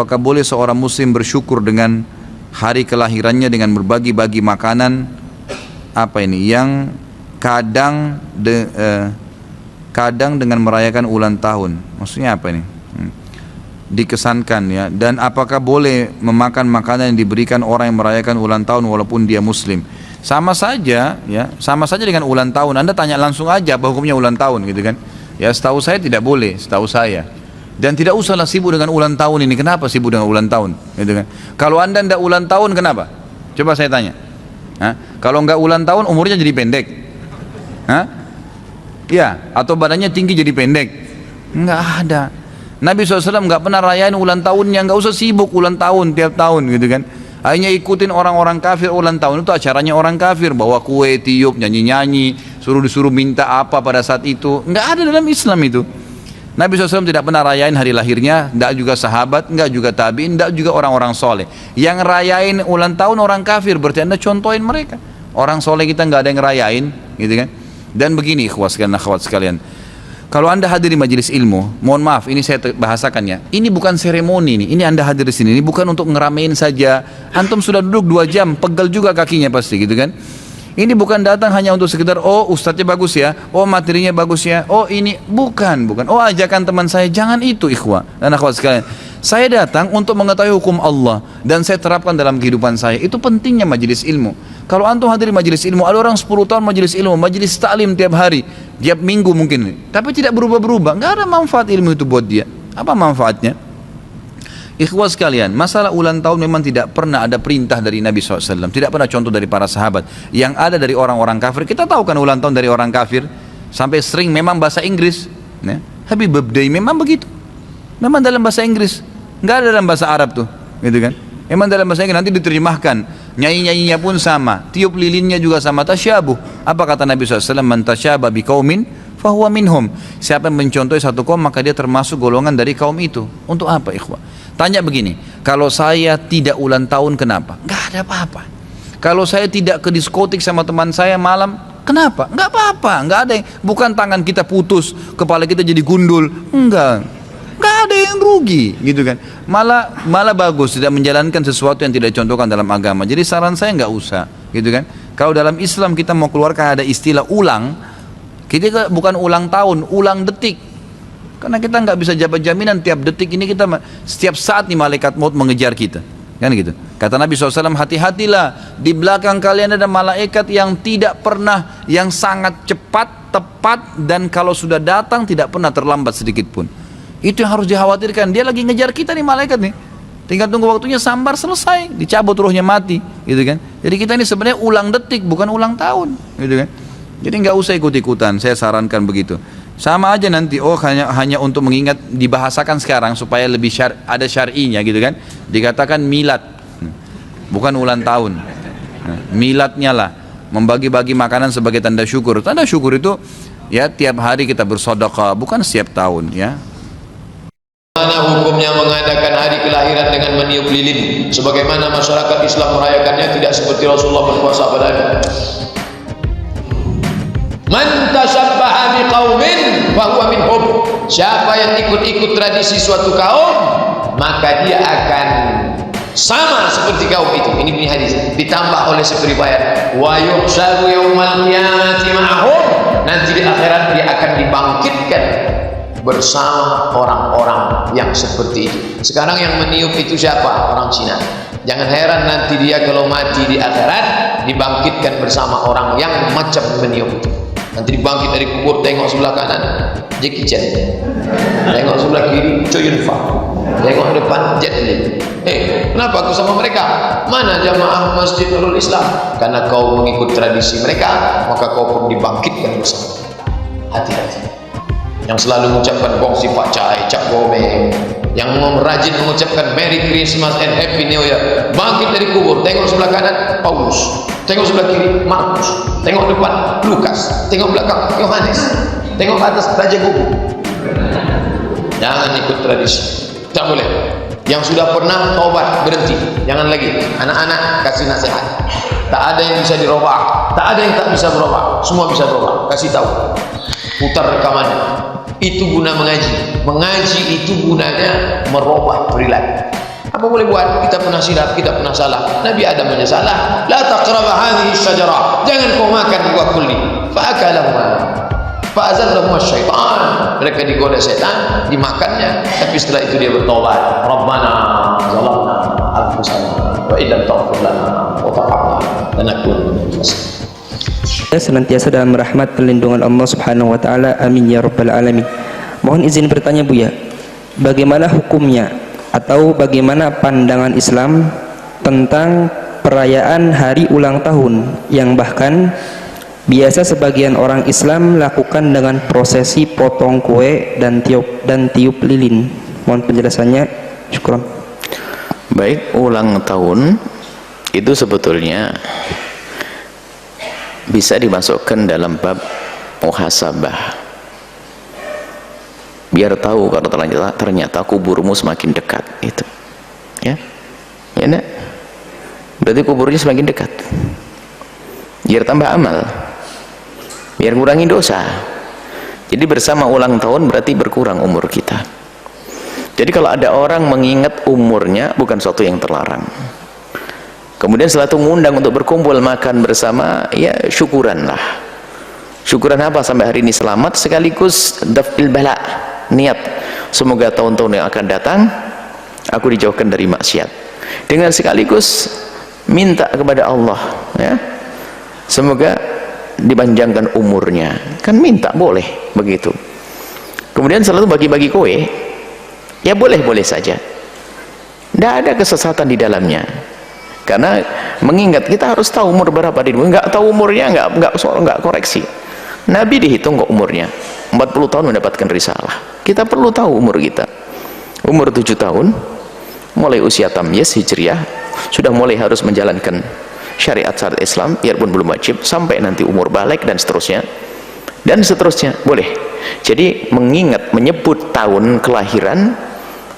Apakah boleh seorang muslim bersyukur dengan hari kelahirannya dengan berbagi-bagi makanan yang kadang dengan merayakan ulang tahun? Maksudnya apa ini? Dikesankan ya. Dan apakah boleh memakan makanan yang diberikan orang yang merayakan ulang tahun walaupun dia muslim? Sama saja ya, sama saja dengan ulang tahun. Anda tanya langsung aja apa hukumnya ulang tahun gitu kan. Ya setahu saya tidak boleh, setahu saya. Dan tidak usahlah sibuk dengan ulang tahun ini. Kenapa sibuk dengan ulang tahun? Gitu kan. Kalau Anda tidak ulang tahun kenapa? Coba saya tanya. Kalau nggak ulang tahun umurnya jadi pendek? Ya, atau badannya tinggi jadi pendek? Nggak ada. Nabi SAW nggak pernah rayain ulang tahunnya, nggak usah sibuk ulang tahun tiap tahun gitu kan. Hanya ikutin orang-orang kafir ulang tahun, itu acaranya orang kafir, bawa kue, tiup, nyanyi-nyanyi, disuruh minta apa pada saat itu. Nggak ada dalam Islam itu. Nabi SAW tidak pernah rayain hari lahirnya, tidak juga sahabat, nggak juga tabi'in, tidak juga orang-orang soleh. Yang rayain ulang tahun orang kafir, berarti Anda contohin mereka. Orang soleh kita nggak ada yang rayain, gitu kan? Dan begini, akhwat sekalian. Kalau Anda hadir di majelis ilmu, mohon maaf, ini saya bahasakannya. Ini bukan seremoni ini Anda hadir di sini. Ini bukan untuk ngeramein saja. Antum sudah duduk 2 jam, pegel juga kakinya pasti, gitu kan? Ini bukan datang hanya untuk sekedar, oh ustadznya bagus ya, oh materinya bagus ya, oh ini, bukan. Oh ajakan teman saya, jangan itu ikhwah dan akhwat sekalian. Saya datang untuk mengetahui hukum Allah dan saya terapkan dalam kehidupan saya. Itu pentingnya majelis ilmu. Kalau antum hadir di majelis ilmu, ada orang 10 tahun majelis ilmu, majelis taklim tiap hari, tiap minggu mungkin, tapi tidak berubah-berubah, nggak ada manfaat ilmu itu buat dia. Apa manfaatnya? Ikhwah sekalian, masalah ulang tahun memang tidak pernah ada perintah dari Nabi SAW, tidak pernah contoh dari para sahabat. Yang ada dari orang-orang kafir, kita tahu kan ulang tahun dari orang kafir, sampai sering memang bahasa Inggris ya. Happy birthday memang begitu, memang dalam bahasa Inggris, nggak ada dalam bahasa Arab tuh, gitu kan. Memang dalam bahasa Inggris nanti diterjemahkan, nyanyi-nyanyinya pun sama, tiup lilinnya juga sama, tasyabuh. Apa kata Nabi SAW? Man tasyabah biqaumin fahuwa minhum. Siapa yang mencontohi satu kaum maka dia termasuk golongan dari kaum itu. Untuk apa ikhwah? Tanya begini, kalau saya tidak ulang tahun kenapa? Nggak ada apa-apa. Kalau saya tidak ke diskotik sama teman saya malam, kenapa? Nggak apa-apa, nggak ada yang, bukan tangan kita putus, kepala kita jadi gundul, nggak ada yang rugi, gitu kan? Malah bagus tidak menjalankan sesuatu yang tidak dicontohkan dalam agama. Jadi saran saya nggak usah, gitu kan? Kalau dalam Islam kita mau keluarkan ada istilah ulang, kita bukan ulang tahun, ulang detik. Karena kita nggak bisa jabat jaminan tiap detik ini kita setiap saat nih malaikat maut mengejar kita, kan gitu. Kata Nabi SAW, hati-hatilah di belakang kalian ada malaikat yang tidak pernah, yang sangat cepat, tepat, dan kalau sudah datang tidak pernah terlambat sedikit pun. Itu yang harus dikhawatirkan. Dia lagi ngejar kita nih malaikat nih. Tinggal tunggu waktunya sambar selesai, dicabut ruhnya mati, gitu kan. Jadi kita ini sebenarnya ulang detik bukan ulang tahun, gitu kan. Jadi nggak usah ikut-ikutan. Saya sarankan begitu. Sama aja nanti, hanya untuk mengingat, dibahasakan sekarang supaya lebih ada syar'inya gitu kan. Dikatakan milad, bukan ulang tahun. Miladnya lah, membagi-bagi makanan sebagai tanda syukur. Tanda syukur itu ya tiap hari kita bersedekah, bukan setiap tahun ya. Mana hukumnya mengadakan hari kelahiran dengan meniup lilin? Sebagaimana masyarakat Islam merayakannya, tidak seperti Rasulullah berpuasa padanya. Man tasabbaha biqaumin fahuwa minhum. Siapa yang ikut-ikut tradisi suatu kaum, maka dia akan sama seperti kaum itu. Ini bunyi hadis. Ditambah oleh seperti riwayat, wa yuhsyaru yaumal qiyamati ma'hum. Nanti di akhirat dia akan dibangkitkan bersama orang-orang yang seperti itu. Sekarang yang meniup itu siapa? Orang Cina. Jangan heran nanti dia kalau mati di akhirat dibangkitkan bersama orang yang macam meniup itu. Nanti dibangkit dari kubur, tengok sebelah kanan Jackie Chan, tengok sebelah kiri Chow Yun Fat, tengok depan Jet Li. Kenapa aku sama mereka? Mana jamaah Masjid Nurul Islam? Karena kau mengikut tradisi mereka, maka kau pun dibangkitkan bersama. Hati-hati. Yang selalu mengucapkan gongsi Pak Cai, Cap Gomeng, yang rajin mengucapkan Merry Christmas and Happy New Year, bangkit dari kubur, tengok sebelah kanan Paulus, tengok sebelah kiri Markus, tengok depan Lukas, tengok belakang Yohanes, tengok ke atas Raja Gugu. Jangan ikut tradisi, tak boleh. Yang sudah pernah taubat, berhenti, jangan lagi. Anak-anak kasih nasihat, tak ada yang bisa dirubah, tak ada yang tak bisa berubah, semua bisa berubah. Kasih tahu, putar rekamannya. Itu guna mengaji. Mengaji itu gunanya merubah perilaku. Apa boleh buat? Kita pernah silap, kita pernah salah. Nabi Adam aja salah. La taqrab hadhihi syajarah. Jangan kau makan buah kulli. Fa akalahuma. Fa azallahuma syaitan. Mereka digoda setan, dimakannya. Tapi setelah itu dia bertobat. Rabbana zalamna anfusana wa illam taghfir lana wa tarhamna lanakunanna minal khasirin. Senantiasa dalam rahmat perlindungan Allah Subhanahu wa taala. Amin ya rabbal alamin. Mohon izin bertanya Buya, bagaimana hukumnya atau bagaimana pandangan Islam tentang perayaan hari ulang tahun yang bahkan biasa sebagian orang Islam lakukan dengan prosesi potong kue dan tiup lilin? Mohon penjelasannya. Syukran. Baik, ulang tahun itu sebetulnya bisa dimasukkan dalam bab muhasabah, biar tahu kalau ternyata kuburmu semakin dekat, itu ya nak? Berarti kuburnya semakin dekat, biar tambah amal, biar ngurangi dosa. Jadi bersama ulang tahun berarti berkurang umur kita. Jadi kalau ada orang mengingat umurnya, bukan sesuatu yang terlarang. Kemudian setelah itu mengundang untuk berkumpul makan bersama, ya syukuran lah. Syukuran apa? Sampai hari ini selamat, sekaligus daf'il bala, niat semoga tahun-tahun yang akan datang aku dijauhkan dari maksiat, dengan sekaligus minta kepada Allah, ya, semoga dipanjangkan umurnya, kan minta boleh begitu. Kemudian selalu bagi-bagi kue, ya boleh-boleh saja, tidak ada kesesatan di dalamnya, karena mengingat kita harus tahu umur berapa dirimu. Nggak tahu umurnya nggak koreksi. Nabi dihitung kok umurnya 40 tahun mendapatkan risalah. Kita perlu tahu umur kita. Umur 7 tahun mulai usia tamyiz hijriah sudah mulai harus menjalankan syariat Islam, biarpun belum wajib, sampai nanti umur balik dan seterusnya boleh. Jadi mengingat, menyebut tahun kelahiran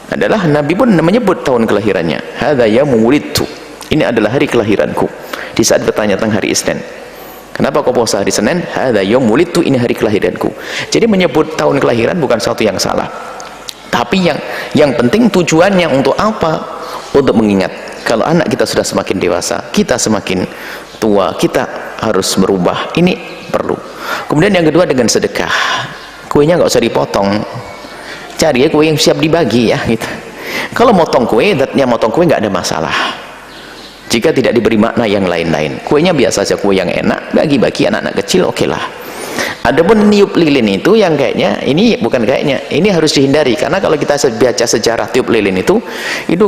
adalah, Nabi pun menyebut tahun kelahirannya, hadza yaumul wulidtu, ini adalah hari kelahiranku. Di saat bertanya tentang hari Isnin, kenapa kau puasa hari Senin? Hadza yaumul wulidtu, ini hari kelahiranku. Jadi menyebut tahun kelahiran bukan sesuatu yang salah, tapi yang penting tujuannya untuk apa? Untuk mengingat kalau anak kita sudah semakin dewasa, kita semakin tua, kita harus berubah. Ini perlu. Kemudian yang kedua dengan sedekah, kuenya nggak usah dipotong, cari ya kue yang siap dibagi ya gitu. Kalau motong kue, datnya motong kue nggak ada masalah jika tidak diberi makna yang lain-lain. Kuenya biasa saja, kue yang enak, bagi-bagi anak-anak kecil, oke lah. Adapun niup lilin itu yang kayaknya, ini bukan kayaknya, ini harus dihindari, karena kalau kita baca sejarah tiup lilin itu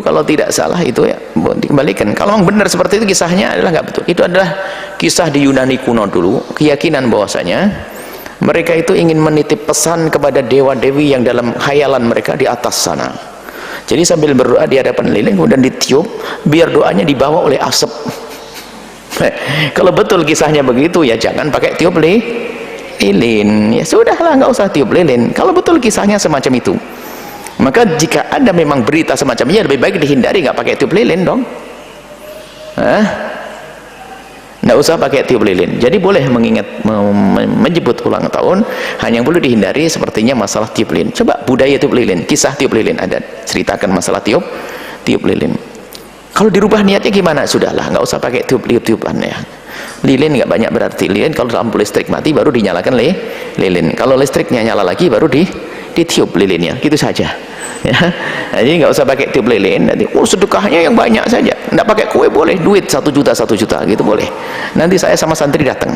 kalau tidak salah itu ya dikembalikan. Kalau memang benar seperti itu, kisahnya adalah nggak betul. Itu adalah kisah di Yunani kuno dulu, keyakinan bahwasanya mereka itu ingin menitip pesan kepada dewa-dewi yang dalam khayalan mereka di atas sana. Jadi sambil berdoa di hadapan lilin, kemudian ditiup, biar doanya dibawa oleh asap. Kalau betul kisahnya begitu, ya jangan pakai tiup lilin, ya sudahlah, nggak usah tiup lilin. Kalau betul kisahnya semacam itu, maka jika ada memang berita semacamnya, lebih baik dihindari, nggak pakai tiup lilin dong. Nggak usah pakai tiup lilin. Jadi boleh mengingat, menyebut ulang tahun, hanya yang perlu dihindari sepertinya masalah tiup lilin. Coba budaya tiup lilin, kisah tiup lilin ada, ceritakan masalah tiup lilin. Kalau dirubah niatnya gimana? Sudahlah, nggak usah pakai tiup-tiupan ya. Lilin nggak banyak berarti. Lilin kalau lampu listrik mati baru dinyalakan lilin. Kalau listriknya nyala lagi baru ditiup lilinnya, gitu saja. Ya. Jadi nggak usah pakai tiup lilin. Nanti sedekahnya yang banyak saja. Nggak pakai kue boleh, duit 1 juta gitu boleh. Nanti saya sama santri datang.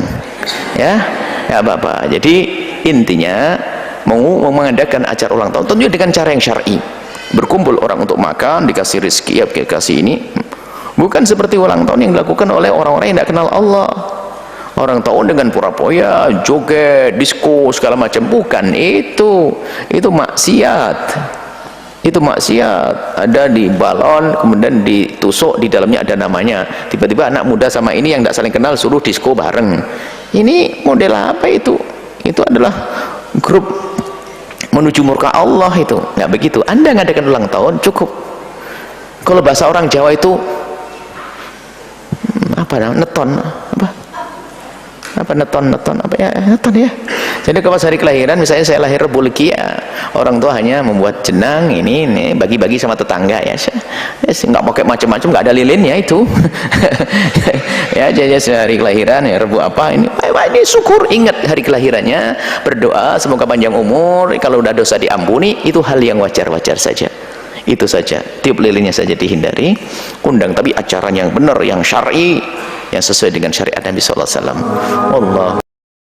Ya, nggak apa-apa. Jadi intinya mau mengadakan acara ulang tahun tentunya dengan cara yang syar'i. Berkumpul orang untuk makan, dikasih rezeki, ya dikasih ini. Bukan seperti ulang tahun yang dilakukan oleh orang-orang yang tidak kenal Allah. Orang tahun dengan pura-poya, joget, disko, segala macam. Bukan itu maksiat. Itu maksiat. Ada di balon, kemudian ditusuk, di dalamnya ada namanya. Tiba-tiba anak muda sama ini yang tidak saling kenal suruh disko bareng. Ini model apa itu? Itu adalah grup menuju murka Allah. Itu nggak begitu. Anda ngadakan ulang tahun cukup. Kalau bahasa orang Jawa itu neton ya. Jadi kalau pas hari kelahiran, misalnya saya lahir Rebu Legi, ya, orang tua hanya membuat jenang ini bagi-bagi sama tetangga ya, nggak pakai macam-macam, nggak ada lilinnya itu. Ya, jadi hari kelahiran ya Rebu apa ini syukur, ingat hari kelahirannya, berdoa semoga panjang umur, kalau udah dosa diampuni, itu hal yang wajar-wajar saja. Itu saja, tiup lilinnya saja dihindari, undang tapi acaranya yang benar, yang syar'i, yang sesuai dengan syariat Nabi sallallahu alaihi wasallam. Allah